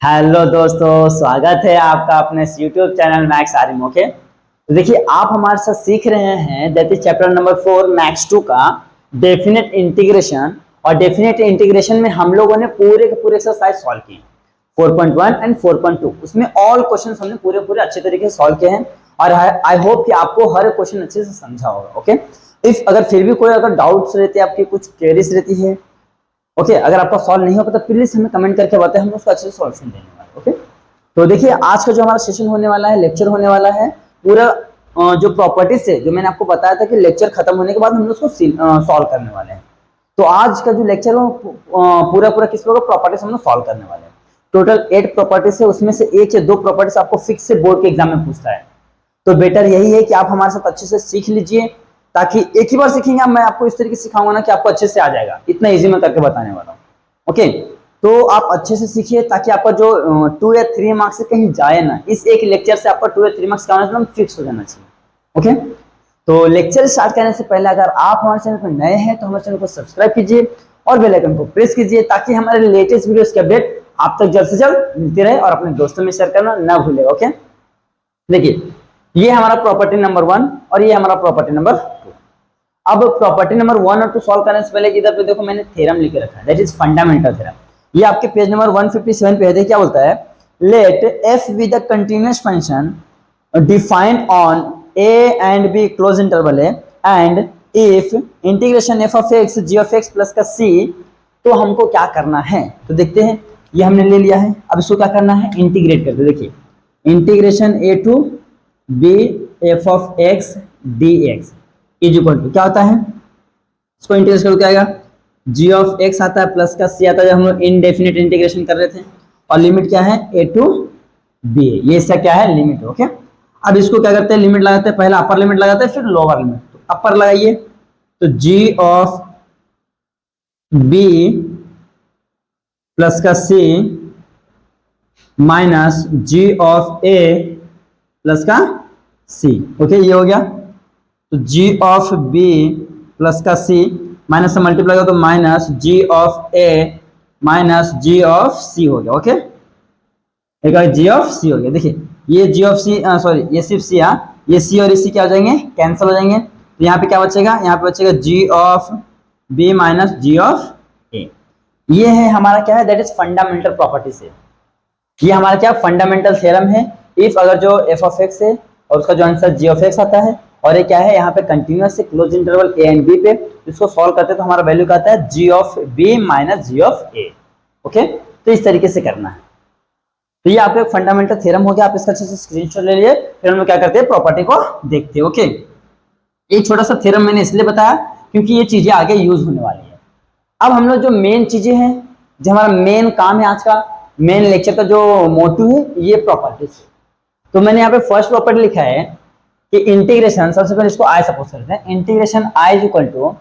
Hello दोस्तों, स्वागत है आपका अपने YouTube चैनल मैक्स आरिम। ओके, तो देखिए आप हमारे साथ सीख रहे हैं that is chapter number 4 max 2 का डेफिनेट इंटीग्रेशन। और डेफिनेट इंटीग्रेशन में हम लोगों ने पूरे के पूरे एक्सरसाइज सॉल्व किए 4.1 एंड 4.2। उसमें ऑल क्वेश्चन हमने पूरे पूरे अच्छे तरीके से सॉल्व किए हैं और आई होप कि आपको हर क्वेश्चन अच्छे से समझा होगा। ओके, इफ अगर फिर भी कोई अगर डाउट्स रहते हैं, आपकी कुछ क्वेरीज रहती है, ओके अगर आपका सॉल्व नहीं होगा तो प्लीज हमें कमेंट करके बताएं, हम उसका अच्छे से सॉल्यूशन देने वाले। ओके, तो देखिए आज का जो हमारा सेशन होने वाला है, लेक्चर होने वाला है पूरा जो प्रॉपर्टीज है, जो मैंने आपको बताया था कि लेक्चर खत्म होने के बाद हम उसको सॉल्व करने वाले हैं। तो आज का जो लेक्चर है पूरा पूरा किस होगा, प्रॉपर्टीज हम लोग सॉल्व करने वाले हैं। टोटल 8 प्रॉपर्टीज है, उसमें से 1 या 2 प्रॉपर्टीज आपको फिक्स से बोर्ड के एग्जाम में पूछता है। तो बेटर यही है कि आप हमारे साथ अच्छे से सीख लीजिए, ताकि एक ही बार सीखेंगे मैं आपको इस तरीके से सिखाऊंगा ना कि आपको अच्छे से आ जाएगा। इतना इजी मैं करके बताने वाला हूँ। ओके, तो आप अच्छे से सीखिए ताकि आपका जो 2 या 3 मार्क्स से कहीं जाए ना। इस एक लेक्चर से आपका 2 या 3 मार्क्स का आना फिक्स हो जाना चाहिए। ओके, तो लेक्चर स्टार्ट करने से पहले अगर आप हमारे चैनल पर नए हैं तो हमारे चैनल को सब्सक्राइब कीजिए और बेल आइकन को प्रेस कीजिए, ताकि हमारे लेटेस्ट वीडियोस के अपडेट आप तक जल्द से जल्द मिलती रहे और अपने दोस्तों में शेयर करना ना भूलें। ओके, देखिए ये हमारा प्रॉपर्टी नंबर 1 और ये हमारा प्रॉपर्टी नंबर 2। अब प्रॉपर्टी नंबर 1 और 2 सॉल्व करने से पहले इधर पे देखो मैंने थ्योरम लिख के रखा है, दैट इज फंडामेंटल थ्योरम। ये आपके पेज नंबर 157 पे है। क्या बोलता है? Let f be the continuous function defined on a and b close interval है, and if integration f of x g of x plus का c, तो हमको क्या करना है? तो देखते हैं, ये हमने ले लिया है। अब इसको क्या करना है? इंटीग्रेट करते। देखिए integration a to b f of x dx is equal to क्या होता है? इसको इंटीग्रेट करो क्या आएगा? g ऑफ x आता है प्लस का c आता है, जब हम लोग इनडेफिनिट इंटीग्रेशन कर रहे थे। और लिमिट क्या है? a टू b, ये इसका क्या है? लिमिट। ओके, अब इसको क्या करते हैं? लिमिट लगाते हैं, पहला अपर लिमिट लगाते हैं फिर लोअर लिमिट। तो अपर लगाइए, तो g ऑफ b प्लस का c minus g of a plus का c। ओके, ये हो गया। तो g ऑफ b प्लस का c माइनस से मल्टीप्लाई हो तो minus g of a minus g of c हो गया। ओके, एक g ऑफ c हो गया। देखिए ये g ऑफ c, सॉरी ये सिर्फ c, ये c और ये c क्या हो जाएंगे? कैंसिल हो जाएंगे। तो यहाँ पे क्या बचेगा? यहाँ पे बचेगा g of b minus g of a। ये है हमारा क्या है? दैट इज फंडामेंटल प्रॉपर्टी से। ये हमारा क्या फंडामेंटल थ्योरम है। इफ अगर जो f ऑफ x है और उसका जो आंसर g ऑफ x आता है, और ये क्या है? यहाँ पे कंटिन्यूअस से close interval a and b पे, इसको सॉल्व करते हैं तो हमारा वैल्यू क्या आता है? g of b minus g of a। Okay, तो इस तरीके से करना है। तो ये आपका फंडामेंटल थ्योरम हो गया। आप इसका अच्छे से स्क्रीनशॉट ले लिए, फिर हम लोग क्या करते हैं? प्रॉपर्टी को देखते हैं। ओके, एक छोटा सा थ्योरम मैंने इसलिए बताया क्योंकि ये चीजें आगे यूज होने वाली है। अब हम लोग जो मेन चीजें हैं, जो हमारा मेन काम है आज का, मेन लेक्चर का जो मोटिव है, ये प्रॉपर्टीज। तो मैंने यहाँ पे फर्स्ट प्रॉपर्टी लिखा है कि इंटीग्रेशन, सबसे पहले इसको आई सपोज करते हैं। Integration I is equal to,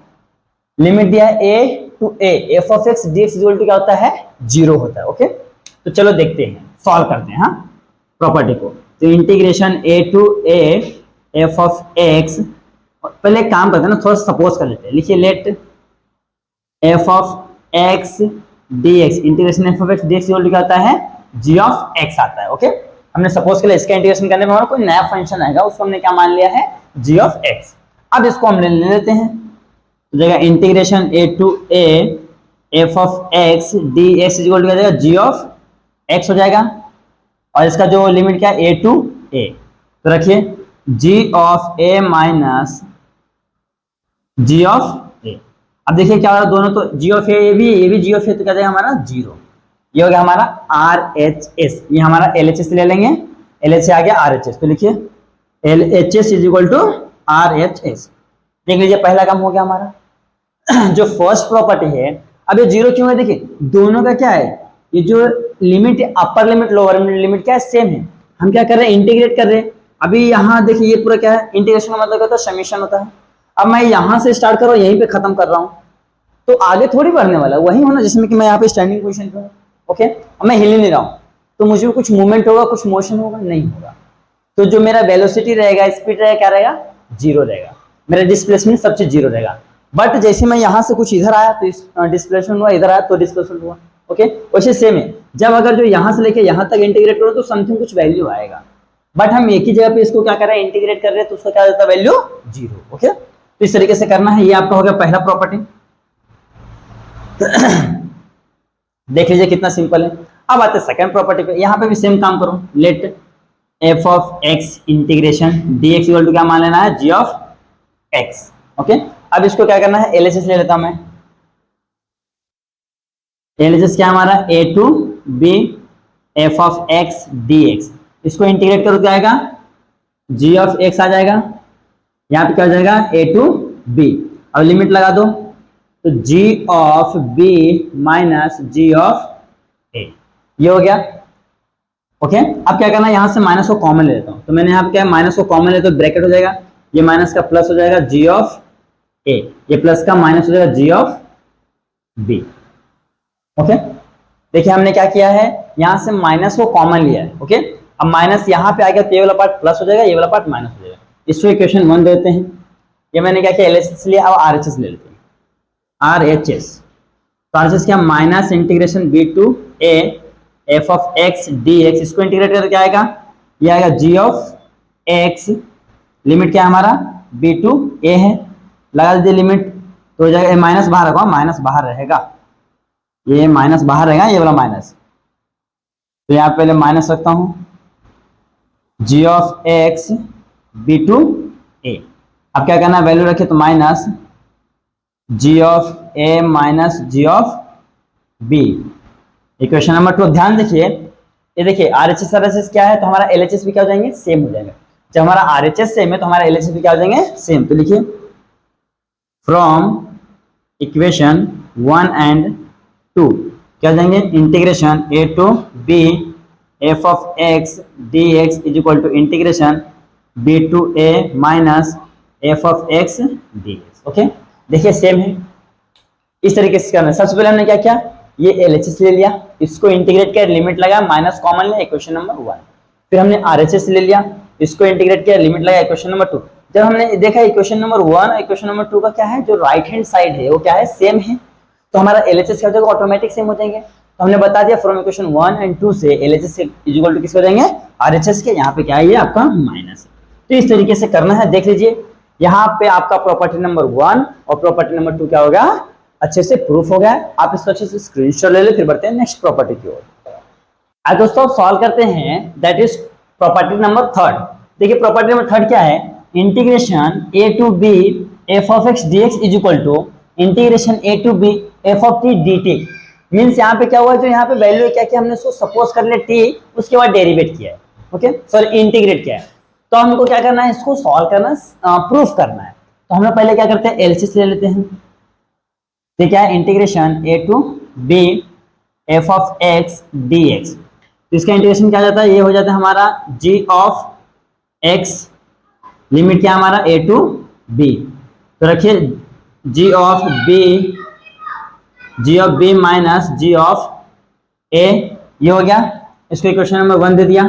limit दिया है a to a, f of x dx equal to क्या होता है? 0 होता है। ओके, तो चलो देखते हैं, सॉल्व करते हैं प्रॉपर्टी को। तो integration a to a f of x, पहले एक काम करते हैं ना, थोड़ा सपोज कर लेते हैं। लिखिए let f of x dx, integration f of x dx equal to क्या होता है? g ऑफ x आता है। ओके, हमने सपोज के लिए इसका इंटीग्रेशन करने में हमारा कोई नया फंक्शन आएगा, उसको हमने क्या मान लिया है? g of x। अब इसको हम ले लेते हैं, तो जगह integration a to a f of x dx equal to क्या जाएगा? g ऑफ x हो जाएगा। और इसका जो लिमिट क्या है? a टू a, तो रखिए g of a minus g of a। अब देखिए क्या हो रहा है? दोनों तो g ऑफ a, ये भी g ऑफ a, तो क्या जाएगा हमारा? 0। ये हो गया हमारा RHS। ये हमारा LHS ले लेंगे, LHS से आ गया RHS, तो लिखिए LHS is equal to RHS। देख लीजिए पहला काम हो गया हमारा। जो फर्स्ट प्रॉपर्टी है, अब ये 0 क्यों है? देखिए दोनों का क्या है? ये जो limit upper limit lower limit क्या है? सेम है। हम क्या कर रहे हैं? इंटीग्रेट कर रहे हैं। अभी यहाँ देखिए ये पूरा क्या है? इंटीग्रेशन का मतलब क्या होता है? समेशन होता है। अब मैं यहाँ से स्टार्ट कर रहा हूँ, यहीं पे खत्म कर रहा हूँ, तो आगे थोड़ी बढ़ने वाला, वही होना जिसमें कि मैं यहाँ पे स्टैंडिंग पोजीशन पे हूँ। ओके, अब मैं हिल नहीं रहा हूँ, तो मुझे भी कुछ मूवमेंट होगा, कुछ मोशन होगा? नहीं होगा। तो जो मेरा वेलोसिटी रहेगा, स्पीड रहेगा, क्या रहेगा? 0 रहेगा। मेरा डिस्प्लेसमेंट सब चीज 0 रहेगा। बट जैसे मैं यहाँ से कुछ इधर आया तो डिस्प्लेसमेंट हुआ, इधर आया तो डिस्प्लेसमेंट हुआ। ओके, वैसे सेम है, जब अगर जो यहाँ से लेके यहाँ तक इंटीग्रेट करो तो समथिंग कुछ वैल्यू आएगा, बट हम एक ही जगह पे इसको क्या कर रहे हैं, इंटीग्रेट कर रहे हैं, तो उसका क्या देता है वैल्यू 0। ओके, तो इस तरीके से करना है। ये आपका हो गया पहला प्रॉपर्टी। देख लीजिए कितना सिंपल है। अब आते हैं सेकंड प्रॉपर्टी पे, यहाँ पे भी सेम काम करो। Let F of X integration D X equal to क्या मान लेना है, जी ऑफ एक्स। ओके, अब इसको क्या करना है, एलएचएस ले लेता हूं मैं। एलएचएस क्या हमारा, a to B F of x D x. इसको इंटीग्रेट करो क्या आएगा, जी ऑफ एक्स आ जाएगा, यहाँ पे क्या हो जाएगा ए टू बी। अब लिमिट लगा दो, तो g of b minus ji of a, ये हो गया। ओके, अब क्या करना है, यहां से माइनस को कॉमन ले लेता हूं, तो मैंने यहाँ पे क्या माइनस को कॉमन ले तो ब्रैकेट हो जाएगा, ये माइनस का प्लस हो जाएगा जी ऑफ ए, ये प्लस का माइनस हो जाएगा जी ऑफ बी। ओके, देखिए हमने क्या किया है, यहां से माइनस को कॉमन लिया है। ओके, अब माइनस यहाँ पे आ गया तो ये वाला पार्ट प्लस हो जाएगा, ये वाला पार्ट माइनस हो जाएगा। इसको इक्वेशन 1 देते हैं। ये मैंने क्या किया, एलएचएस लिया, अब आरएचएस ले लेते हैं। आरएचएस, तो आरएचएस क्या, minus integration B to A F of x D x. इसको इंटीग्रेट करके क्या आएगा, ये आएगा जी ऑफ एक्स, लिमिट क्या है हमारा बी टू ए है, लगा दीजिए लिमिट, तो हो जाएगा माइनस बाहर रखा, माइनस बाहर रहेगा, ये माइनस बाहर रहेगा, ये वाला माइनस, तो यहाँ पहले माइनस रखता हूं, G of X B to A. अब क्या करना है, वैल्यू रखे तो minus ji of A minus ji of B. Equation number 2 ध्यान देखिए, ये देखिए आरएचएस आरएचएस क्या है, तो हमारा एलएचएस भी क्या हो जाएंगे, सेम हो जाएगा। जब हमारा आरएचएस सेम है तो हमारा एलएचएस भी क्या हो जाएंगे, सेम। तो लिखिए फ्रॉम इक्वेशन 1 एंड 2 क्या हो जाएंगे, integration A to B F of x D x is equal to integration B to A minus F of x D x. Okay, देखिए सेम है, इस तरीके से करना है। सबसे पहले हमने क्या किया, ये एलएचएस ले लिया, इसको इंटीग्रेट कर लिमिट लगा, माइनस कॉमन लिया, इक्वेशन नंबर 1। फिर हमने आरएचएस ले लिया, इसको इंटीग्रेट किया, लिमिट लगा, इक्वेशन नंबर 2। जब हमने देखा इक्वेशन नंबर 1 और इक्वेशन नंबर 2 का क्या है, जो राइट हैंड साइड है वो क्या है, सेम है, तो हमारा एलएचएस क्या हो जाएगा, ऑटोमेटिक सेम हो जाएंगे। तो हमने बता दिया फ्रॉम इक्वेशन 1 एंड 2 से एलएचएस इज इक्वल टू किसके हो जाएंगे, आरएचएस के। यहाँ पे क्या है, ये आपका माइनस है। तो इस तरीके से करना है। देख लीजिए यहाँ पे आपका प्रॉपर्टी नंबर 1 और प्रॉपर्टी नंबर 2 क्या होगा, अच्छे से प्रूफ हो गया। आप इसको अच्छे से स्क्रीनशॉट ले ले, फिर बढ़ते हैं नेक्स्ट प्रॉपर्टी की ओर। आज दोस्तों सॉल्व करते हैं, दैट इज प्रॉपर्टी नंबर 3। देखिए प्रॉपर्टी नंबर 3 क्या है, integration A to B F of x D x is equal to integration A to B F of T D T. Means यहाँ पे क्या हुआ है, जो यहाँ पे वैल्यू क्या किया हमने, उसको सपोज कर ले टी, उसके बाद डेरिवेट किया है। ओके, सॉरी इंटीग्रेट किया है। तो हमको क्या करना है, इसको सॉल्व करना, प्रूफ करना है। तो हम लोग पहले क्या करते हैं, एलसीएस ले लेते हैं। तो क्या है, integration A to B F of x D x. तो इसका इंटीग्रेशन क्या जाता है, ये हो जाता है हमारा जी ऑफ एक्स, लिमिट क्या हमारा ए टू बी, तो रखिए g of b minus ji of a, ये हो गया। इसको इक्वेशन नंबर 1 दे दिया।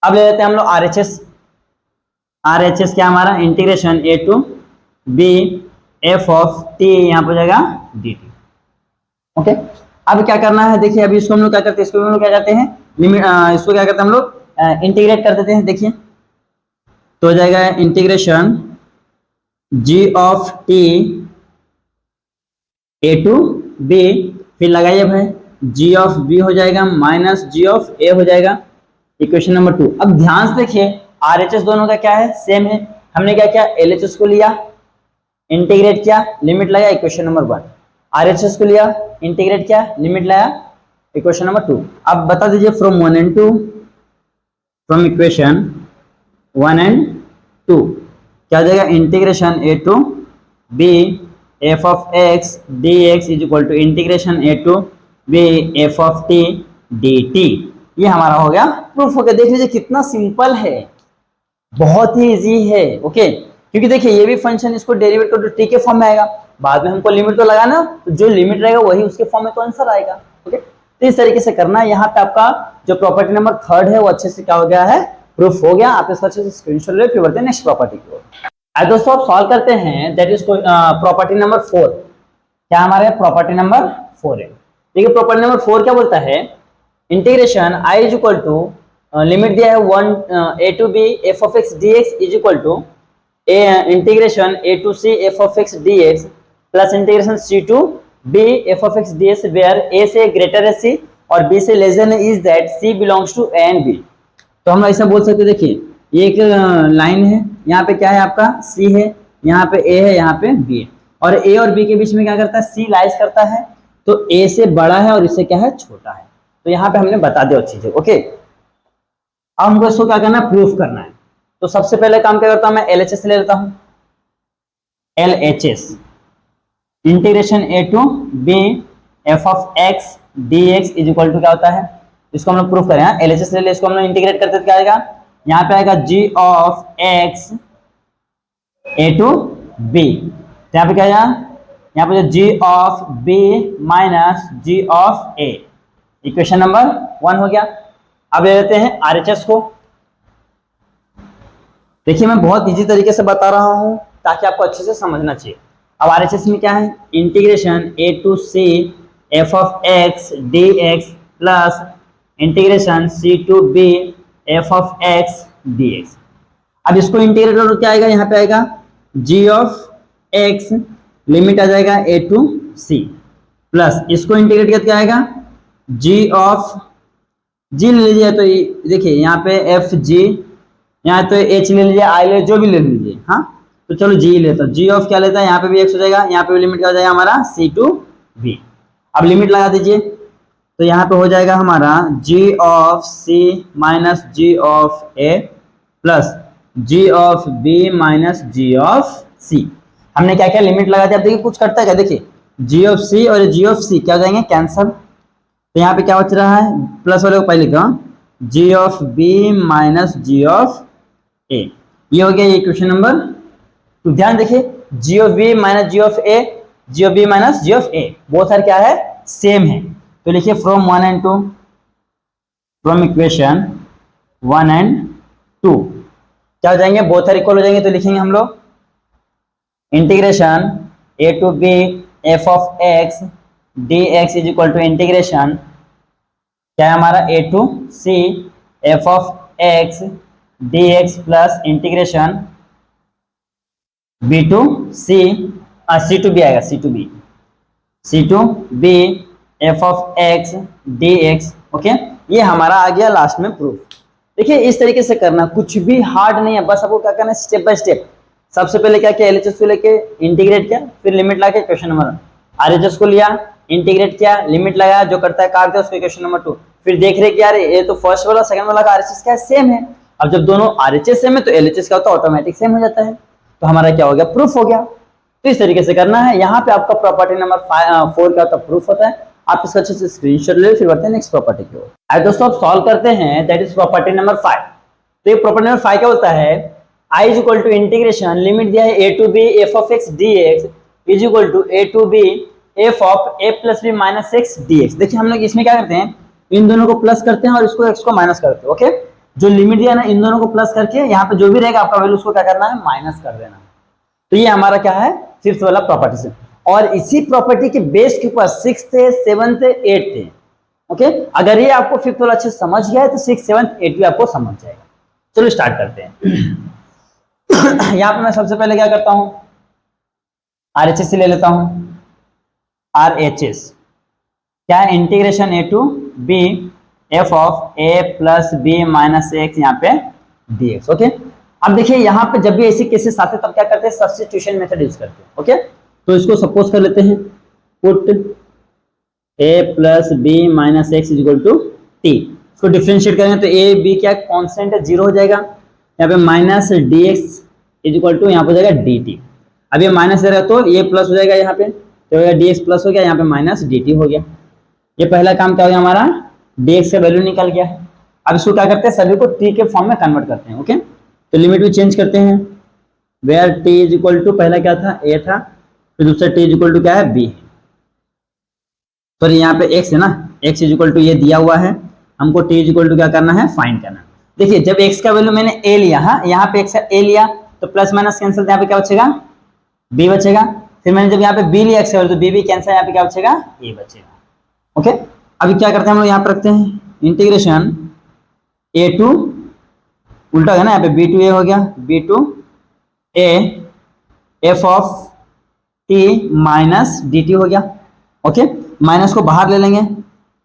अब ले लेते हैं हम लोग आरएचएस। आरएचएस क्या हमारा, integration A to B F of T, यहाँ पर हो जाएगा डी टी। ओके, अब क्या करना है, देखिए अभी इसको हम लोग क्या करते हैं, इसको हम लोग क्या करते हैं, लिमिट, इसको क्या करते हैं हम लोग, इंटीग्रेट कर देते हैं। देखिए तो हो जाएगा integration G of T A to B, फिर लगाइए भाई जी ऑफ बी हो जाएगा माइनस जी ऑफ ए हो जाएगा, इक्वेशन नंबर 2। अब ध्यान से देखिए आरएचएस दोनों का क्या है, सेम है। हमने क्या किया, एलएचएस को लिया, इंटीग्रेट किया, लिमिट लगाया, इक्वेशन नंबर 1। आरएचएस को लिया, इंटीग्रेट किया, लिमिट लाया, इक्वेशन नंबर 2। अब बता दीजिए from 1 and 2, from equation 1 and 2 क्या हो जाएगा, integration A to B F of x D x is equal to integration A to B F of T D T. ये हमारा हो गया, प्रूफ हो गया। देख लीजिए कितना सिंपल है, बहुत ही इजी है। ओके, क्योंकि देखिए ये भी फंक्शन, इसको डेरिवेट करो तो टी के फॉर्म में आएगा, बाद में हमको लिमिट तो लगाना, तो जो लिमिट रहेगा वही उसके फॉर्म में तो आंसर आएगा। ओके, तो इस तरीके से करना है। यहाँ पे आपका जो प्रॉपर्टी नंबर 3 है वो अच्छे से क्या हो गया है, प्रूफ हो गया। आप इसको अच्छे से स्क्रीनशॉट ले, फिर बढ़ते हैं नेक्स्ट प्रॉपर्टी की ओर। आज दोस्तों आप सॉल्व करते हैं, दैट इज प्रॉपर्टी नंबर 4। क्या हमारे प्रॉपर्टी नंबर 4 है। देखिए प्रॉपर्टी नंबर 4 क्या बोलता है, integration I is equal to, limit दिया है 1 a to b f of x dx is equal to integration a to c f of x dx plus integration c to b f of x dx where a से greater है c और b से less than is that c belongs to a and b। तो हम ऐसा बोल सकते हैं, देखिए ये एक लाइन है, यहाँ पे क्या है आपका c है, यहाँ पे a है, यहाँ पे b है, और a और b के बीच में क्या करता है, c लाइज करता है, तो a से बड़ा है और इससे क्या है, छोटा है। तो यहाँ पे हमने बता दिया चीजें। ओके, अब हमको इसको क्या करना है, प्रूफ करना है। तो सबसे पहले काम क्या करता हूं मैं, LHS ले लेता हूं, LHS integration a to b f of x dx is equal to क्या होता है, इसको हम लोग प्रूफ करें। LHS ले ले, इसको हम लोग इंटीग्रेट करते तो क्या आएगा, यहाँ पे आएगा g of x a to b, यहाँ पे क्या आएगा, यहाँ पे g of b minus g of a, equation number 1 हो गया। अब ले लेते हैं RHS को। देखिए मैं बहुत इजी तरीके से बता रहा हूं ताकि आपको अच्छे से समझना चाहिए। अब RHS में क्या है, integration a to c f of x dx plus integration c to b f of x dx। अब इसको इंटीग्रेट करो क्या आएगा, यहाँ पे आएगा g ऑफ x, लिमिट आ जाएगा a टू c, प्लस इसको इंटीग्रेट करके आएगा g ऑफ g ले लीजिए, तो देखिए यहाँ पे एफ जी, यहाँ तो h ले लीजिए, i ले, जो भी ले लीजिए। हाँ तो चलो g लेता हूँ, g ऑफ क्या लेता है, यहाँ पे भी x हो जाएगा, यहाँ पे भी लिमिट क्या हो जाएगा हमारा c टू b। अब लिमिट लगा दीजिए, तो यहाँ पे हो जाएगा हमारा g of c minus g of a plus g of b minus g of c। हमने क्या क्या लिमिट लगा दिया। अब देखिए कुछ करता है क्या, देखिए g ऑफ c और g ऑफ c क्या हो जाएंगे, कैंसल। तो यहाँ पे क्या बच रहा है, प्लस वाले को पहले लिखा g of b minus g of a, ये हो गया ये इक्वेशन नंबर। तो ध्यान देखिए g of b minus g of a, g of b minus g of a both are क्या है, सेम है। तो लिखिए from 1 and 2, from equation 1 and 2 क्या हो जाएंगे, बोथ आर इक्वल हो जाएंगे। तो लिखेंगे हम लोग integration a to b f of x dx is equal to integration क्या है हमारा a to c f of x dx plus integration b to c, c to b आएगा, c to b f of x dx। Okay, ये हमारा आ गया last में proof. देखिए इस तरीके से करना, कुछ भी हार्ड नहीं है, बस आपको क्या करना है, स्टेप बाय स्टेप। सबसे पहले क्या किया, LHS को लेके इंटीग्रेट किया, फिर लिमिट लाके क्वेश्चन नंबर, RHS को लिया, इंटीग्रेट किया, लिमिट लगाया, जो करता है काट दिया, उसको इक्वेशन नंबर 2। फिर देख रहे कि यार ये तो फर्स्ट वाला सेकंड वाला का RHS क्या है, सेम है। अब जब दोनों RHS सेम है तो LHS क्या होता है, ऑटोमेटिक सेम हो जाता है। तो हमारा क्या हो गया, प्रूफ हो गया। तो इस तरीके से करना है। यहाँ पे आपका प्रॉपर्टी नंबर 4 का प्रूफ होता है। आप इसका अच्छे से स्क्रीनशॉट ले, फिर बढ़ते हैं नेक्स्ट प्रॉपर्टी की ओर। आइए दोस्तों अब सॉल्व करते हैं, दैट इज प्रॉपर्टी नंबर 5। तो ये प्रॉपर्टी नंबर 5 क्या बोलता है, I is equal to integration, limit दिया है a to b f of x dx is equal to a to b f of a plus b minus x dx। देखिए हम लोग इसमें क्या करते हैं, इन दोनों को प्लस करते हैं और इसको x को माइनस करते हैं। ओके, जो लिमिट दिया ना, इन दोनों को प्लस करके यहाँ पे जो भी रहेगा आपका वैल्यू उसको क्या करना है, माइनस कर देना। तो ये हमारा क्या है, 5th वाला प्रॉपर्टी से। और इसी प्रॉपर्टी के बेस के ऊपर 6th, 7th, 8th। ओके, अगर ये आपको 5th वाला अच्छे समझ गया है तो 6th, 7th, 8th भी आपको समझ जाएगा। चलो स्टार्ट करते हैं। यहाँ पे मैं सबसे पहले क्या करता हूँ, RHS ले लेता हूँ। RHS क्या है, integration a to b f of a plus b minus x यहाँ पे dx। ओके, अब देखिए यहाँ पे जब भी ऐसी केसेस आते हैं तब क्या करते हैं, सब्स्टिट्यूशन मेथड यूज करते हैं। ओके, तो इसको सपोज कर लेते हैं, put a plus b minus x is equal to t। इसको डिफरेंशिएट करेंगे तो a b क्या कांस्टेंट है, 0 हो जाएगा। यहाँ पे minus dx is equal to यहाँ पे हो जाएगा dt। अब ये माइनस रहेगा तो ये प्लस हो जाएगा, यहाँ पे तो हो गया dx प्लस हो गया, यहाँ पे माइनस dt हो गया। ये पहला काम क्या हो गया हमारा, dx का वैल्यू निकल गया। अब इसको क्या करते हैं, सभी को t के फॉर्म में कन्वर्ट करते हैं। ओके, तो लिमिट भी चेंज करते हैं, where t is equal to पहला क्या था, a था, फिर दूसरा t इज इक्वल टू क्या है, b। सॉरी यहाँ पे x है ना, x इज इक्वल टू ये दिया हुआ है, हमको t इज इक्वल टू क्या करना है, फाइंड करना। देखिए जब x का वैल्यू मैंने a लिया, हाँ यहाँ पे x का a लिया तो प्लस माइनस कैंसिल, यहाँ पे क्या बचेगा, b बचेगा। फिर मैंने जब यहाँ पे b लिया x का वैल्यू तो b भी कैंसिल, यहाँ पे क्या बचेगा, a बचेगा। ओके, अभी क्या करते हैं हम लोग यहाँ पर रखते हैं इंटीग्रेशन ए टू, उल्टा है ना यहाँ पे बी टू ए हो गया, B to A F of T minus D T हो गया। ओके, माइनस को बाहर ले लेंगे,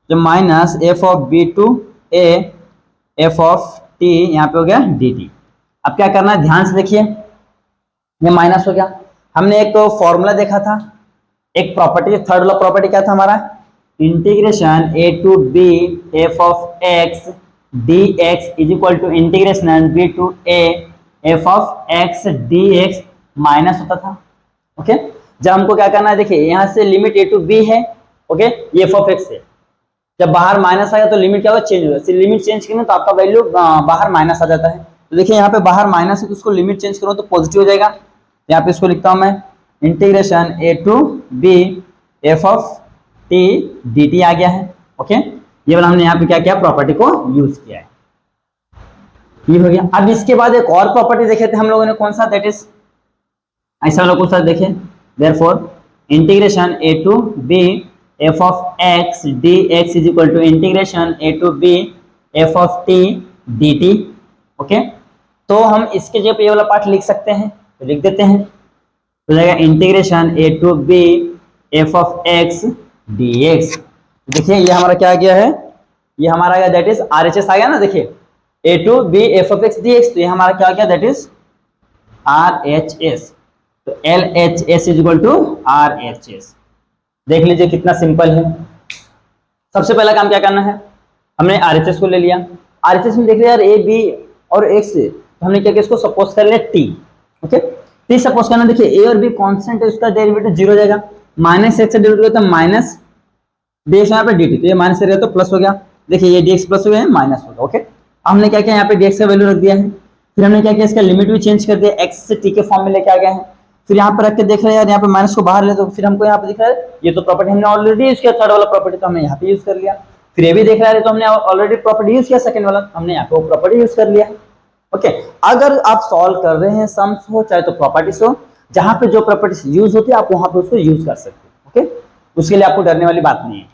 जो minus F of B to A F of T यहाँ पे हो गया डी टी। अब क्या करना है, ध्यान से देखिए, ये माइनस हो गया। हमने एक तो फॉर्मूला देखा था, एक प्रॉपर्टी, थर्ड वाला प्रॉपर्टी क्या था हमारा, integration A to B F of x D x is equal to integration B to A F of x D X minus होता था। ओके, जब हमको क्या करना है, देखिए यहाँ से लिमिट ए टू बी है, ओके, ये एफ ऑफ एक्स है, जब बाहर माइनस आएगा तो लिमिट क्या होगा, चेंज होगा। लिमिट चेंज करें तो आपका वैल्यू बाहर माइनस आ जाता है। तो देखिए यहाँ पे बाहर माइनस है तो उसको लिमिट चेंज करो तो पॉजिटिव हो जाएगा। यहाँ पे इसको लिखता हूं मैं integration A to B F of T D t आ गया है। ओके, ये वाला हमने यहाँ पे क्या किया, प्रॉपर्टी को यूज किया है, ये हो गया। अब इसके बाद एक और प्रॉपर्टी देखे थे हम लोगों ने, कौन सा, दैट इज ऐसा वाला कुछ देखे, therefore integration A to B F of x D x is equal to integration A to B F of T D T. Okay, तो हम इसके जगह पे ये वाला पार्ट लिख सकते हैं, तो लिख देते हैं, तो जाएगा integration A to B F of x D x. देखिए ये हमारा क्या आ गया है, ये हमारा गया that is R H S आ गया ना, देखिए a to B F of x D x, तो ये हमारा क्या आ गया, that is R H S. तो L H S is equal to R H S. देख लीजिए कितना सिंपल है। सबसे पहला काम क्या करना है, हमने आर एच एस को ले लिया, आर एच एस में देख लिया यार ए बी और एक्स, तो हमने क्या किया, इसको सपोज कर लिया टी। ओके, टी सपोज करना, देखिए ए और बी कांस्टेंट है, उसका डेरिवेटिव जीरो हो जाएगा, माइनस एक्स का डेरिवेटिव तो माइनस डी एक्स, यहाँ पे डी टी, तो ये माइनस से तो प्लस हो गया, देखिए ये डी एक्स प्लस हो गया, माइनस हो गया। ओके, हमने क्या किया, यहाँ पे डी एक्स का वैल्यू रख दिया है, फिर हमने क्या किया, इसका लिमिट भी चेंज कर दिया, एक्स से टी के फॉर्म में लेके आ गए हैं, फिर यहाँ पर रख के देख रहे हैं यार, यहाँ पे माइनस को बाहर ले, तो फिर हमको यहाँ पे दिख रहा है, ये तो प्रॉपर्टी हमने ऑलरेडी यूज किया, थर्ड वाला प्रॉपर्टी तो हमने यहाँ पे यूज कर लिया, फिर ये भी देख रहा है तो हमने ऑलरेडी प्रॉपर्टी यूज किया, सेकंड वाला हमने यहाँ पे वो प्रॉपर्टी यूज कर लिया। ओके, अगर आप सॉल्व कर रहे हैं सम्स हो चाहे तो प्रॉपर्टीज हो, जहां पे जो प्रॉपर्टीज यूज होती है आप वहां पे उसको यूज कर सकते हैं। ओके, उसके लिए आपको डरने वाली बात नहीं है।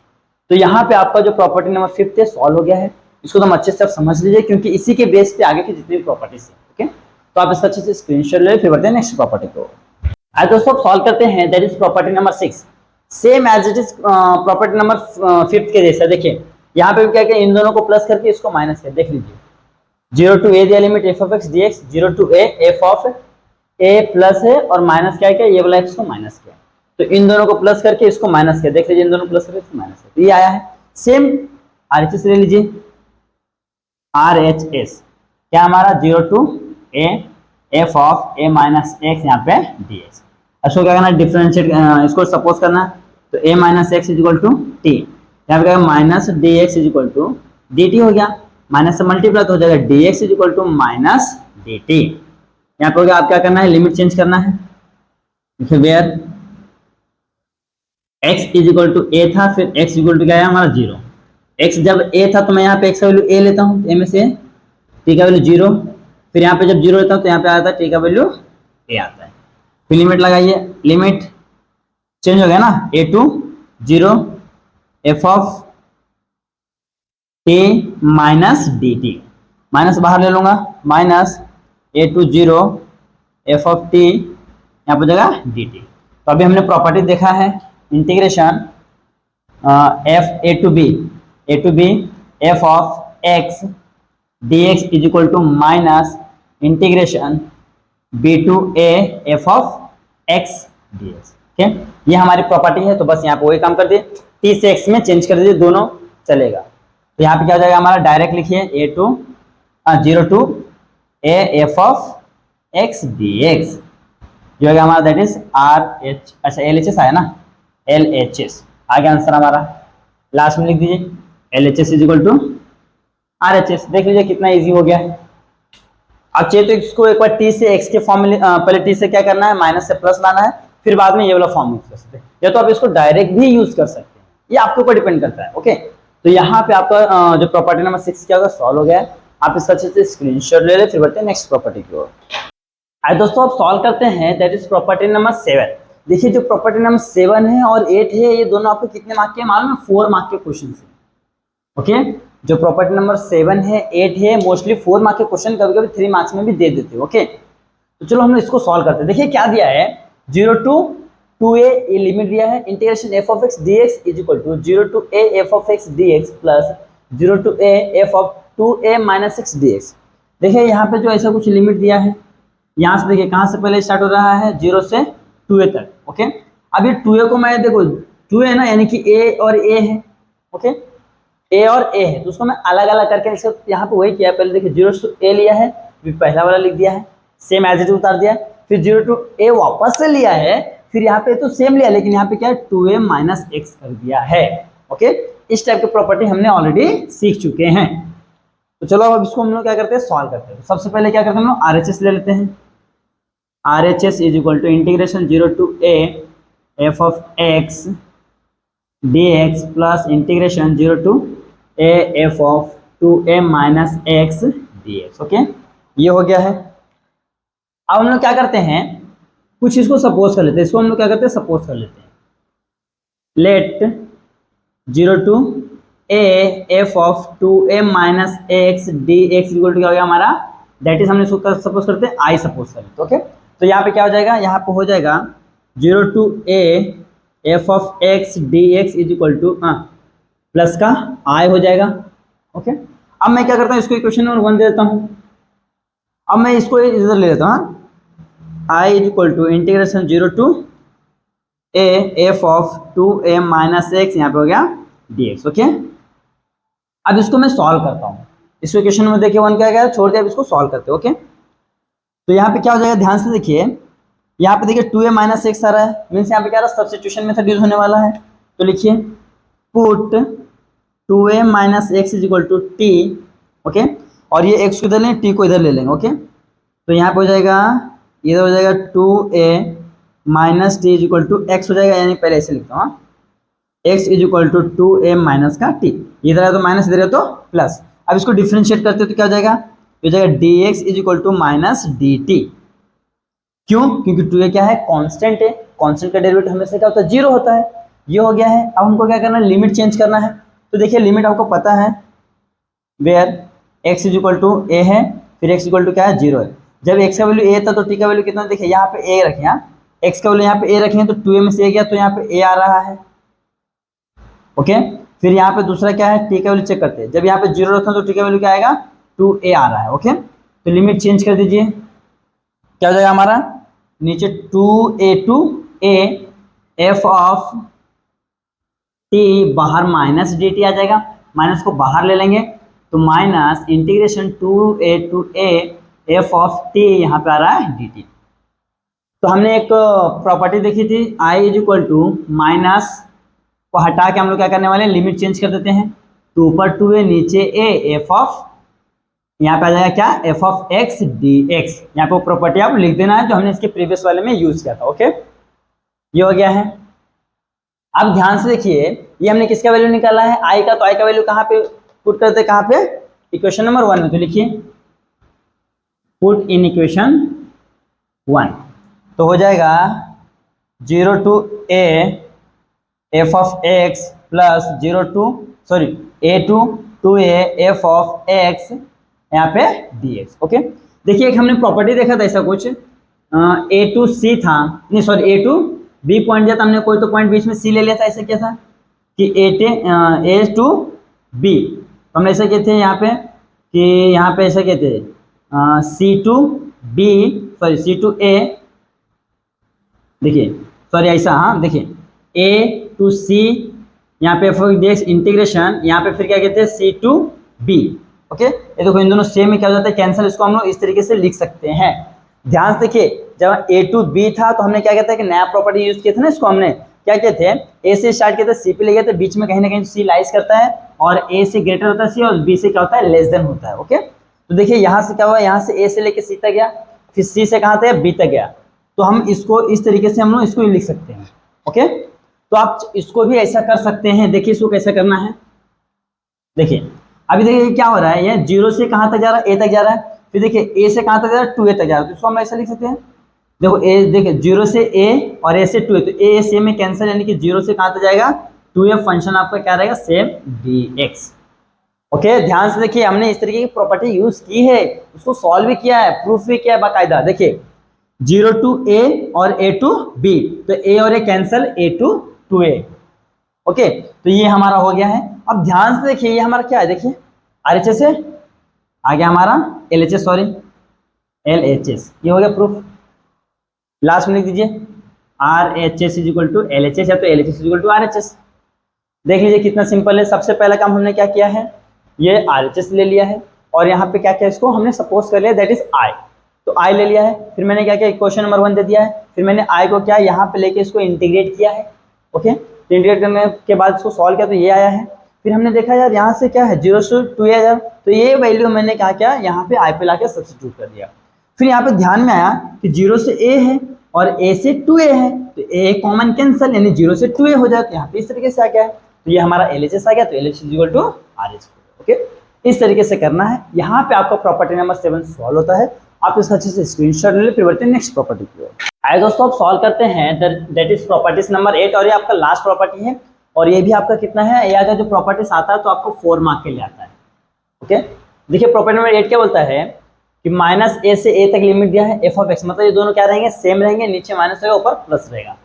तो यहाँ पे आपका जो प्रॉपर्टी नंबर 5 है सॉल्व हो गया है, इसको तो अच्छे से आप समझ लीजिए, क्योंकि इसी के बेस पे आगे की जितनी भी प्रॉपर्टीज है। ओके, तो आप इसका अच्छे से स्क्रीनशॉट ले, फिर बढ़ते हैं नेक्स्ट प्रॉपर्टी को। आज दोस्तों सॉल्व करते हैं, that is property number 6, same as it is property number 5 के जैसा। देखिए यहाँ पे क्या किया, इन दोनों को प्लस करके इसको माइनस कर, देख लीजिए 0 टू ए दिया limit F of x D X, 0 to A F of A plus है और माइनस क्या किया, ये वाला एक्स को माइनस किया, तो इन दोनों को प्लस करके इसको माइनस किया, देख लीजिए इन दोनों प्लस करके इसको माइनस किया, तो ये आया है। सेम आर एच एस ले लीजिए, आर एच एस क्या हमारा 0 to A F of A minus X यहाँ पे डी एक्स। इसको क्या करना है, डिफरेंशिएट, इसको सपोज करना है, तो a minus x is equal to t, यहाँ पे क्या minus d x is equal to d T हो गया, माइनस से मल्टीप्लाई तो हो जाएगा D x is equal to minus D t. यहाँ पे हो गया, आप क्या करना है, लिमिट चेंज करना है, देखिए where x is equal to a था, फिर x इक्वल टू क्या है हमारा 0, x जब a था तो मैं यहाँ पे x का वैल्यू a लेता हूँ, a में से t का वैल्यू 0, फिर यहाँ पे जब 0 लेता हूँ तो यहाँ पे आता है t का वैल्यू a आता है, फिर लिमिट लगाइए, लिमिट चेंज हो गया ना, a to 0 f of t minus D T, minus बाहर ले लूंगा, minus a to 0 f of t यहाँ पर जगह डी टी। तो अभी हमने प्रॉपर्टी देखा है, integration F A to B F of x D x is equal to minus integration B to A F of x D x. Okay, ये हमारी प्रॉपर्टी है, तो बस यहाँ पे वही काम कर दिए, टी से एक्स में चेंज कर दीजिए, दोनों चलेगा। तो यहाँ पे क्या हो जाएगा हमारा, डायरेक्ट लिखिए a to 0 to A F of x D x, जो है हमारा दैट इज आर एच, अच्छा एल एच एस आया ना, एल एच एस आ गया आंसर हमारा, लास्ट में लिख दीजिए L H S is equal to R H S. देख लीजिए कितना इजी हो गया है। अब चाहिए तो इसको एक बार टी से एक्स के फॉर्म में, पहले टी से क्या करना है, माइनस से प्लस लाना है, फिर बाद में ये वाला फॉर्म यूज कर सकते हैं, या तो आप इसको डायरेक्ट भी यूज कर सकते हैं, ये आपके ऊपर डिपेंड करता है। ओके, तो यहाँ पे आपका जो प्रॉपर्टी नंबर 6 क्या होगा, सॉल्व हो गया है, आप इसका अच्छे से स्क्रीनशॉट ले ले, फिर बढ़ते हैं नेक्स्ट प्रॉपर्टी की ओर। आज दोस्तों आप सॉल्व करते हैं, दैट इज प्रॉपर्टी नंबर 7, देखिए जो प्रॉपर्टी नंबर 7 है और 8 है ये दोनों आपको कितने मार्क के मालूम है? 4 मार्क के क्वेश्चन है। ओके, जो प्रॉपर्टी नंबर 7 है 8 है मोस्टली 4 मार्क के क्वेश्चन, कभी कभी 3 मार्क्स में भी दे देते हैं। ओके, तो चलो हम इसको सॉल्व करते हैं। देखिए क्या दिया है, 0 to 2a ये लिमिट दिया है, integration f of x dx is equal to 0 to a f of x dx plus 0 to a f of 2a minus x dx। देखिए यहाँ पे जो ऐसा कुछ लिमिट दिया है, यहाँ से देखिए कहाँ से पहले स्टार्ट हो रहा है, 0 से 2a तक। ओके, अब ये 2a को मैं देखो 2 है ना, यानी कि a और a है। ओके, a और a है तो उसको मैं अलग अलग करके इसको यहाँ पे वही किया, पहले देखिए 0 to a लिया है, फिर पहला वाला लिख दिया है, सेम एज इट इज उतार दिया, फिर 0 to a वापस से लिया है, फिर यहाँ पे तो सेम लिया लेकिन यहाँ पे क्या है 2a माइनस x कर दिया है। ओके, इस टाइप की प्रॉपर्टी हमने ऑलरेडी सीख चुके हैं। तो चलो अब इसको हम लोग क्या करते हैं, सॉल्व करते हैं। सबसे पहले क्या करते हैं हम लोग, RHS ले लेते हैं। RHS is equal to integration 0 to a f of x dx plus integration 0 to a f of 2a minus x dx। Okay, ये हो गया है। अब हम लोग क्या करते हैं, कुछ इसको सपोज कर लेते हैं, इसको हम लोग क्या करते हैं, सपोज कर लेते हैं। Let 0 to a f of 2a minus x dx equal to क्या हो गया हमारा, दैट इज हमने इसको सपोज करते हैं i सपोज कर लेते हैं। ओके, तो यहाँ पे क्या हो जाएगा, यहाँ पे हो जाएगा 0 to a f of x dx is equal two plus का i हो जाएगा। ओके, अब मैं क्या करता हूँ, इसको इक्वेशन नंबर 1 दे देता हूँ। अब मैं इसको इधर ले लेता हूँ, i is equal to integration 0 to a f of 2a minus x यहाँ पे हो गया dx। ओके, अब इसको मैं सॉल्व करता हूँ। इस इक्वेशन में देखिए 1 क्या गया, छोड़ दिया, अब इसको सॉल्व करते हैं। ओके, तो यहाँ पे क्या हो जाएगा, ध्यान से देखिए, यहाँ पे देखिए 2a माइनस x आ रहा है, मीन्स यहाँ पे क्या रहा है, सब्स्टिट्यूशन मेथड यूज होने वाला है। तो लिखिए put 2a minus x is equal to t। Okay, और ये x को इधर लेंगे, t को इधर ले लेंगे। ओके, तो यहाँ पे हो जाएगा, इधर हो जाएगा 2a minus T is equal to X हो जाएगा, यानी पहले ऐसे लिखता हूँ, x is equal to 2a minus का t, इधर है तो माइनस, इधर है तो प्लस। अब इसको डिफरेंशिएट करते हो तो क्या हो जाएगा, हो जाएगा dx is equal to minus dt। क्यों, क्योंकि 2a क्या है, कांस्टेंट है, कांस्टेंट का डेरिवेटिव हमेशा क्या होता है, 0 होता है। ये हो गया है। अब हमको क्या करना है, लिमिट चेंज करना है। तो देखिए लिमिट आपको पता है, where x is equal to a है, फिर x इक्वल टू क्या है, 0 है। जब x का वैल्यू a था तो t का वैल्यू कितना, देखिए यहाँ पे a रखे, यहाँ x का वैल्यू यहाँ पे a रखे तो 2a में से a गया तो यहाँ पे a आ रहा है। ओके, फिर यहाँ पे दूसरा क्या है, t का वैल्यू चेक करते हैं, जब यहाँ पे 0 रखा तो t का वैल्यू क्या आएगा, 2a आ रहा है। ओके, तो लिमिट चेंज कर दीजिए, क्या हो जाएगा हमारा, नीचे 2a to a f of t बाहर माइनस dt आ जाएगा, माइनस को बाहर ले लेंगे तो minus integration 2a to a f of t यहाँ पे आ रहा है dt। तो हमने एक प्रॉपर्टी देखी थी, i is equal to minus को हटा के हम लोग क्या करने वाले हैं, लिमिट चेंज कर देते हैं। तो ऊपर 2a नीचे a, f ऑफ यहाँ पे आ जाएगा क्या, f ऑफ x dx। यहाँ पे वो प्रॉपर्टी आप लिख देना है जो हमने इसके प्रीवियस वाले में यूज किया था। ओके, ये हो गया है। अब ध्यान से देखिए, ये हमने किसका वैल्यू निकाला है, i का, तो i का वैल्यू कहाँ पे पुट करते हैं, कहाँ पे, इक्वेशन नंबर 1 में। तो लिखिए पुट इन इक्वेशन 1, तो हो जाएगा 0 to a f of x plus 0 to a to 2a f of x यहाँ पे dx। ओके, देखिए एक हमने प्रॉपर्टी देखा था ऐसा कुछ, a to c था, नहीं sorry a to b point दिया था हमने, कोई तो पॉइंट बीच में c ले लिया था, ऐसा क्या था कि a to b, तो हमने ऐसा कहते हैं यहाँ पे कि यहाँ पे ऐसा कहते हैं c to b, sorry c to a, देखिए सॉरी ऐसा, हाँ देखिए a to c यहाँ पे f dx इंटीग्रेशन, यहाँ पे फिर क्या कहते हैं c to b। ओके, ये देखो इन दोनों सेम में क्या हो जाता है, कैंसिल, इसको हम लोग इस तरीके से लिख सकते हैं। ध्यान से देखिए, जब a to b था तो हमने क्या कहते हैं कि नया प्रॉपर्टी यूज किया था ना, इसको हमने क्या कहते हैं, a से स्टार्ट किया था, c पे ले गया, तो बीच में कहीं ना कहीं c लाइज करता है, और a से ग्रेटर होता है c, और b से क्या होता है, लेस देन होता है। ओके, तो देखिए यहाँ से क्या हुआ, यहाँ से a से लेके c तक गया, फिर c से कहाँ तक, b तक गया, तो हम इसको इस तरीके से हम लोग इसको लिख सकते हैं। ओके, तो आप इसको भी ऐसा कर सकते हैं। देखिए इसको कैसे करना है, देखिए अभी देखिए क्या हो रहा है, ये 0 से कहाँ तक जा रहा है, a तक जा रहा है, फिर देखिए a से कहाँ तक जा रहा है, 2a तक जा रहा है, तो इसको हम ऐसा लिख सकते हैं देखो ए, देखिए जीरो से ए और ए से टू है, तो ए सेम में कैंसिल, यानी कि जीरो से कहाँ तक जाएगा, टू ए, फंक्शन आपका क्या रहेगा, सेम dx। ओके, ध्यान से देखिए, हमने इस तरीके की प्रॉपर्टी यूज की है, उसको सॉल्व भी किया है, प्रूफ भी किया है बाकायदा। देखिए जीरो टू ए और ए टू बी, तो ए और a cancel, a to a. Okay, तो ये हमारा हो गया है। अब ध्यान से देखिए, ये हमारा क्या है, देखिए आरएचएस है, आ गया हमारा एलएचएस, सॉरी एलएचएस, ये हो गया प्रूफ। लास्ट में लिख दीजिए R H S is equal to L H S, या तो L H S is equal to R H S. देख लीजिए कितना सिंपल है। सबसे पहला काम हमने क्या किया है, ये आर एच एस ले लिया है, और यहाँ पे क्या किया, इसको हमने सपोज कर लिया दैट इज आई, तो आई ले लिया है। फिर मैंने क्या किया, इक्वेशन नंबर 1 दे दिया है, फिर मैंने आई को क्या यहाँ पे लेके इसको इंटीग्रेट किया है। ओके, तो इंटीग्रेट करने के बाद इसको सॉल्व किया तो ये आया है। फिर हमने देखा यार यहाँ से क्या है, जीरो से टू है, तो ये वैल्यू मैंने क्या किया, यहाँ पे आई पे ला के सब्सिट्यूट कर दिया। फिर यहाँ पे ध्यान में आया कि जीरो से ए है और ए से टू ए है, तो ए कॉमन कैंसिल, यानी जीरो से टू ए हो जाए, तो यहाँ पे इस तरीके से आ गया है, तो ये हमारा एल एच एस आ गया, तो L H is equal to R H. Okay, इस तरीके से करना है। यहाँ पे आपका प्रॉपर्टी नंबर 7 सॉल्व होता है, आप इसका अच्छे से स्क्रीनशॉट ले, फिर बढ़ते हैं नेक्स्ट प्रॉपर्टी की ओर। आइए दोस्तों, आप सॉल्व करते हैं दैट इज प्रॉपर्टीज नंबर 8, और ये आपका लास्ट प्रॉपर्टी है, और ये भी आपका कितना है, ये अगर जो प्रॉपर्टीज आता है तो आपको 4 मार्क के लिए आता है। ओके, देखिए प्रॉपर्टी नंबर 8 क्या बोलता है कि माइनस ए से ए तक लिमिट दिया है एफ ऑफ एक्स, मतलब ये दोनों क्या रहेंगे, सेम रहेंगे, नीचे माइनस रहेगा ऊपर प्लस रहेगा।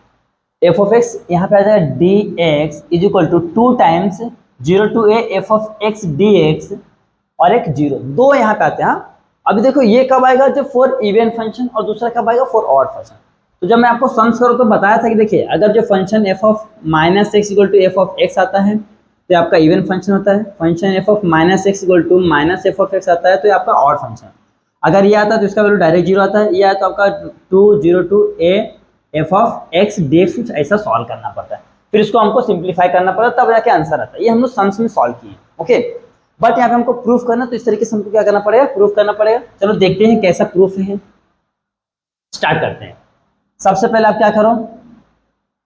एफ ऑफ एक्स यहाँ पे आ जाएगा D x is equal to 2 times zero to A F of x D X, और एक जीरो, दो यहाँ पे आते हैं। हाँ, अभी देखो ये कब आएगा, जब फॉर इवन फंक्शन, और दूसरा कब आएगा, फॉर ऑड फंक्शन। तो जब मैं आपको सम्स करूँ तो बताया था कि देखिए अगर जो function F of minus X equal to F of x आता है तो आपका इवन फंक्शन होता है, function F of minus X equal to minus F of x आता है तो ये आपका ऑड फंक्शन। अगर ये आता है तो इसका वैल्यू डायरेक्ट जीरो आता है, ये आया तो आपका 2 zero to A F of x D x, कुछ ऐसा सॉल्व करना पड़ता है, फिर इसको हमको सिंप्लीफाई करना पड़ता है, तब जाके आंसर आता है। ये हम लोग सम्स में सॉल्व किए। ओके, बट यहाँ पे हमको प्रूफ करना, तो इस तरीके से हमको क्या करना पड़ेगा, प्रूफ करना पड़ेगा। चलो देखते हैं कैसा प्रूफ है, स्टार्ट करते हैं। सबसे पहले आप क्या करो,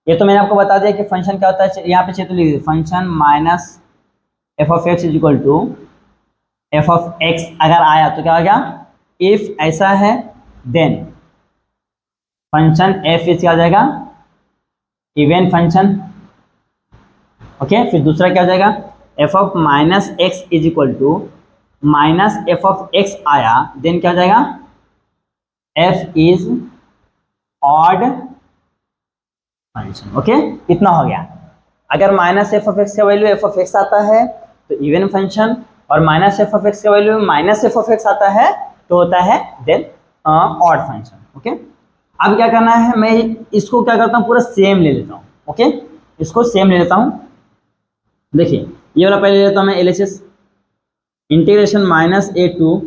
ये तो मैंने आपको बता दिया कि फंक्शन क्या होता है, यहाँ पे तो लिख दीजिए function minus F of X is equal to F of X, अगर आया तो क्या हो गया, इफ ऐसा है देन फंक्शन एफ इज क्या हो जाएगा, इवन फंक्शन। ओके, फिर दूसरा क्या हो जाएगा, F of minus x is equal to minus F of X आया, देन क्या हो जाएगा, F is odd function. Okay, इतना हो गया। अगर माइनस एफ ऑफ एक्स का वैल्यू एफ ऑफ एक्स आता है तो इवन फंक्शन, और माइनस एफ ऑफ एक्स का value minus F of x आता है तो होता है देन ऑड फंक्शन। ओके, अब क्या करना है, मैं इसको क्या करता हूँ, पूरा सेम ले लेता हूँ। ओके, इसको सेम ले लेता हूँ। देखिए ये वाला पहले ले लेता हूँ मैं, L H S integration minus a to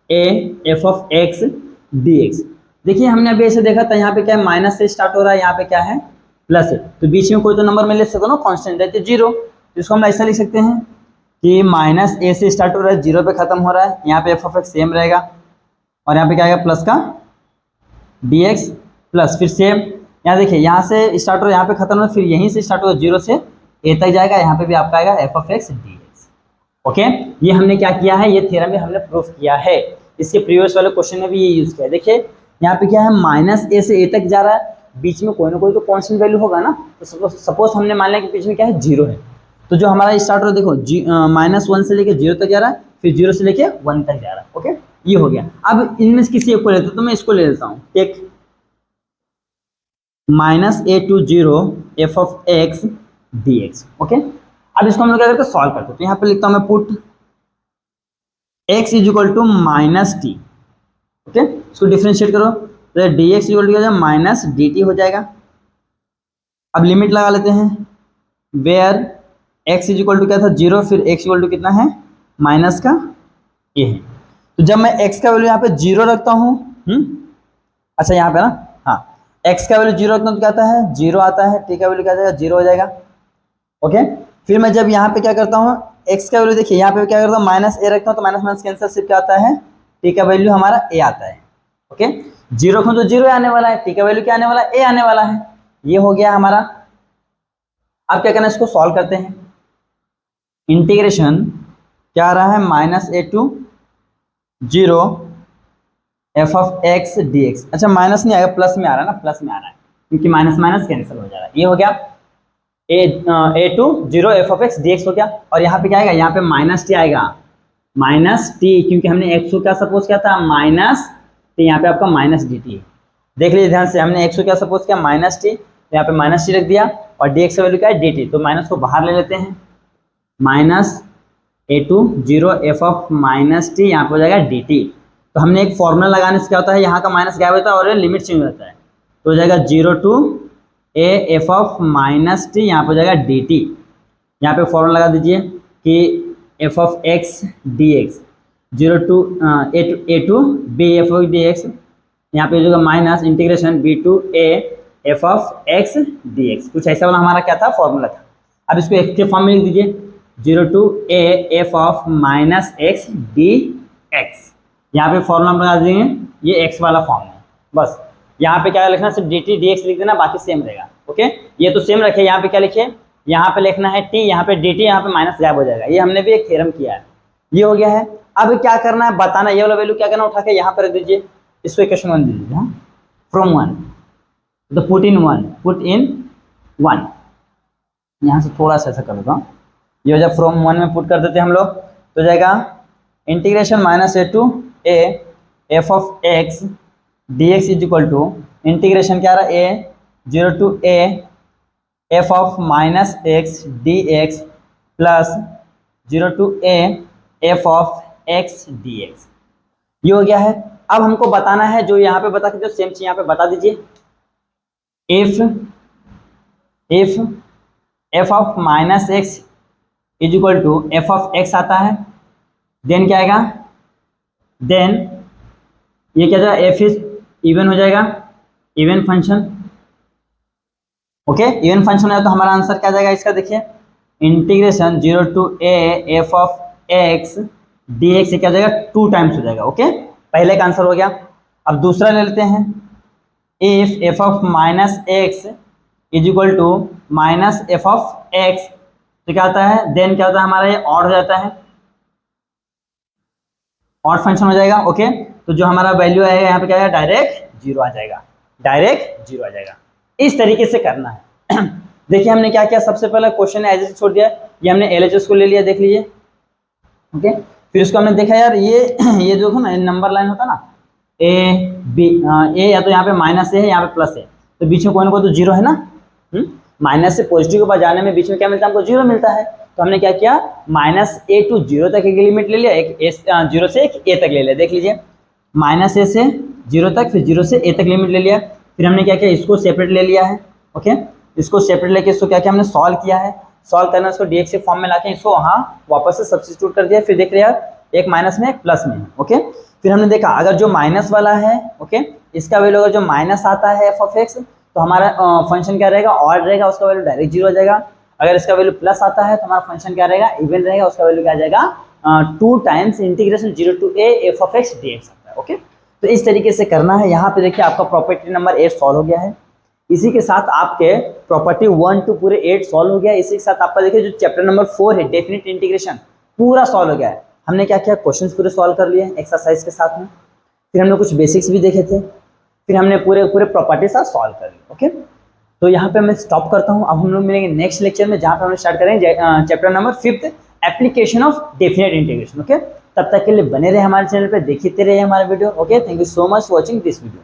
A F of x D x. देखिए हमने अभी ऐसे देखा था, यहाँ पे क्या है, माइनस से स्टार्ट हो रहा है, यहाँ पे क्या है, प्लस है, तो बीच में कोई तो नंबर में ले सकता हूँ ना, कांस्टेंट है तो जीरो, तो इसको हम ऐसा लिख सकते हैं कि माइनस ए से स्टार्ट हो रहा है, जीरो पे खत्म हो रहा है, यहाँ पे एफ ऑफ एक्स सेम रहेगा, और यहाँ पे क्या आएगा, प्लस का डी एक्स प्लस, फिर सेम यहाँ देखिए यहाँ से स्टार्ट हो रहा है, यहाँ पे खत्म हो, फिर यहीं से स्टार्ट हो, जीरो से ए तक जाएगा, यहाँ पे भी आपका आएगा F of x D x. Okay, ये हमने क्या किया है, ये थ्योरम में हमने प्रूफ किया है, इसके प्रीवियस वाले क्वेश्चन में भी ये यूज किया है। देखिए यहाँ पे क्या है, माइनस ए से ए तक जा रहा है, बीच में कोई ना कोई तो कांस्टेंट वैल्यू होगा ना, तो सपोज हमने मान लिया कि बीच में क्या है, जीरो है, तो जो हमारा स्टार्ट हो देखो -1 से लेके जीरो तक जा रहा है, फिर जीरो से लेके 1 तक जा रहा है। ओके, ये हो गया। अब इनमें से किसी एक को लेते हैं, तो मैं इसको ले लेता हूँ, take minus a to zero f of x D x. Okay, अब इसको हम लोग क्या करते हैं, सॉल्व करते हैं, तो यहाँ पे लिखता हूँ मैं put x is equal to minus t. Okay, इसको डिफ्रेंशिएट करो तो डी एक्स इक्वल टू क्या हो जाएगा, माइनस डी टी हो जाएगा। अब लिमिट लगा लेते हैं, where x is equal to क्या था, जीरो, फिर x इक्वल टू कितना है, माइनस का ए है, तो जब मैं x का वैल्यू यहाँ पे जीरो रखता हूँ, अच्छा यहाँ पे ना, हाँ, x का वैल्यू जीरो रखता हूँ तो क्या आता है, जीरो आता है, t का वैल्यू क्या जाएगा, जीरो हो जाएगा। ओके, फिर मैं जब यहाँ पे क्या करता हूँ, x का वैल्यू देखिए यहाँ पे क्या करता हूँ, माइनस ए रखता हूँ, तो माइनस माइनस कैंसिल, सिर्फ क्या आता है, t का वैल्यू हमारा a आता है। ओके, जीरो रखूँ तो जीरो आने वाला है, t का वैल्यू क्या आने वाला है, a आने वाला है। ये हो गया हमारा। अब क्या करना है, इसको सॉल्व करते हैं। इंटीग्रेशन क्या आ रहा है, minus a to zero f of x D x. अच्छा माइनस नहीं आएगा, प्लस में आ रहा है ना, प्लस में आ रहा है क्योंकि माइनस माइनस कैंसिल हो जा रहा है। ये हो गया a to zero f of x D x हो गया। और यहाँ पे क्या आएगा, यहाँ पे माइनस टी आएगा, माइनस टी, क्योंकि हमने एक्स को क्या सपोज किया था माइनस, तो यहाँ पे आपका माइनस डी टी। देख लीजिए ध्यान से, हमने एक्स को क्या सपोज किया माइनस टी, यहाँ पे माइनस टी रख दिया और डी एक्स का वैल्यू क्या है डी टी, तो माइनस को बाहर ले लेते हैं, minus a to zero f of minus t, यहाँ पे हो जाएगा डी टी। तो हमने एक फॉर्मूला लगाने से क्या होता है, यहाँ का माइनस गायब होता है और लिमिट चेंज होता है, तो हो जाएगा zero to A F of minus t, यहाँ पे हो जाएगा डी टी। यहाँ पे फॉर्मूला लगा दीजिए कि f of x D x, zero to a to B F of d x, यहाँ पे हो जाएगा minus integration B to A F of x D x. कुछ ऐसा वाला हमारा क्या था फॉर्मूला था। अब इसको एक्स के फॉर्म में लिख दीजिए, zero to A F of minus x D x. यहाँ पे फॉर्मूला हम लगा देंगे, ये एक्स वाला फॉर्म है बस। यहाँ पे क्या लिखना, सिर्फ डी टी डी एक्स लिख देना, बाकी सेम रहेगा। ओके, ये तो सेम रखे। यहाँ पे क्या लिखे, यहाँ पे लिखना है टी, यहाँ पे डी टी, यहाँ पे माइनस गायब हो जाएगा। ये हमने भी एक थ्योरम किया है, ये हो गया है। अब क्या करना है बताना, ये वाला वैल्यू क्या करना, उठा के यहाँ पर रख दीजिए, इसको इक्वेशन 1 दीजिए। हाँ, फ्रॉम 1 तो पुट इन 1, पुट इन 1। यहाँ से थोड़ा सा ऐसा कर देता हूँ, ये हो जाए फ्रॉम 1 में पुट कर देते हैं हम लोग, तो जाएगा integration minus a to A F of x D x is equal to integration क्या रहा a zero to A F of minus x D x plus zero to A F of x D x. ये हो गया है। अब हमको बताना है जो यहाँ पे बता के, जो सेम चीज यहाँ पे बता दीजिए, if f of minus x is equal to F of x आता है, देन क्या आएगा, देन ये क्या जाएगा, एफ इज इवन हो जाएगा, even function. Okay, even function है तो हमारा आंसर क्या जाएगा इसका, देखिए integration zero to A F of x D x क्या जाएगा 2 टाइम्स हो जाएगा। ओके, पहले का आंसर हो गया। अब दूसरा ले लेते हैं, if f of minus x is equal to minus F of x, तो क्या होता है, देन क्या होता है हमारा, ये ऑड हो जाता है, ऑड फंक्शन हो जाएगा। ओके, तो जो हमारा वैल्यू आएगा यहाँ पे क्या आएगा, डायरेक्ट जीरो आ जाएगा, डायरेक्ट जीरो आ जाएगा। इस तरीके से करना है। देखिए हमने क्या किया, सबसे पहले क्वेश्चन एज इट छोड़ दिया, ये हमने एलएचएस को ले लिया, देख लीजिए। ओके, फिर उसको हमने देखा यार ये जो है ना नंबर लाइन होता है ना, ए बी, ए या तो यहाँ पे माइनस है यहाँ पे प्लस है, तो बीच में कोई ना कोई तो जीरो है ना। माइनस से पॉजिटिव के पास जाने में बीच में क्या मिलता है हमको, जीरो मिलता है। तो हमने क्या किया, माइनस ए टू जीरो तक एक लिमिट ले लिया, एक जीरो से एक ए तक ले लिया। देख लीजिए, माइनस ए से जीरो तक, फिर जीरो से ए तक लिमिट ले लिया। फिर हमने क्या किया, इसको सेपरेट ले लिया है। ओके, इसको सेपरेट लेके इसको क्या किया हमने, सॉल्व किया है। सॉल्व करना, इसको डीएक्स के फॉर्म में लाके इसको वहाँ वापस से सब्स्टिट्यूट कर दिया। फिर देख रहे यार, एक माइनस में एक प्लस में है। ओके, फिर हमने देखा अगर जो माइनस वाला है, ओके, इसका वैल्यू अगर जो माइनस आता है एफ ऑफ एक्स, तो हमारा फंक्शन क्या रहेगा, ऑड रहेगा, उसका वैल्यू डायरेक्ट जीरो हो जाएगा। अगर इसका वैल्यू प्लस आता है तो हमारा फंक्शन क्या रहेगा, इवन रहेगा, उसका वैल्यू क्या आ जाएगा 2 times integration zero to A F of x D x आता है। ओके, तो इस तरीके से करना है। यहाँ पे देखिए आपका प्रॉपर्टी नंबर 8 सॉल्व हो गया है। इसी के साथ आपके प्रॉपर्टी 1 to पूरे 8 सॉल्व हो गया। इसी के साथ आपका देखिए जो चैप्टर नंबर 4 है डेफिनेट इंटीग्रेशन पूरा सॉल्व हो गया है। हमने क्या किया, क्वेश्चंस पूरे सॉल्व कर लिए एक्सरसाइज के साथ में, फिर हमने कुछ बेसिक्स भी देखे थे, फिर हमने पूरे प्रॉपर्टी साथ सॉल्व कर लिए। ओके, तो यहाँ पे मैं स्टॉप करता हूँ। अब हम लोग मिलेंगे नेक्स्ट लेक्चर में, जहाँ पे हम स्टार्ट करेंगे chapter number 5 application of definite integration. Okay, तब तक के लिए बने रहे हमारे चैनल पे, देखते रहे हमारे video. Okay, thank you so much for watching this video.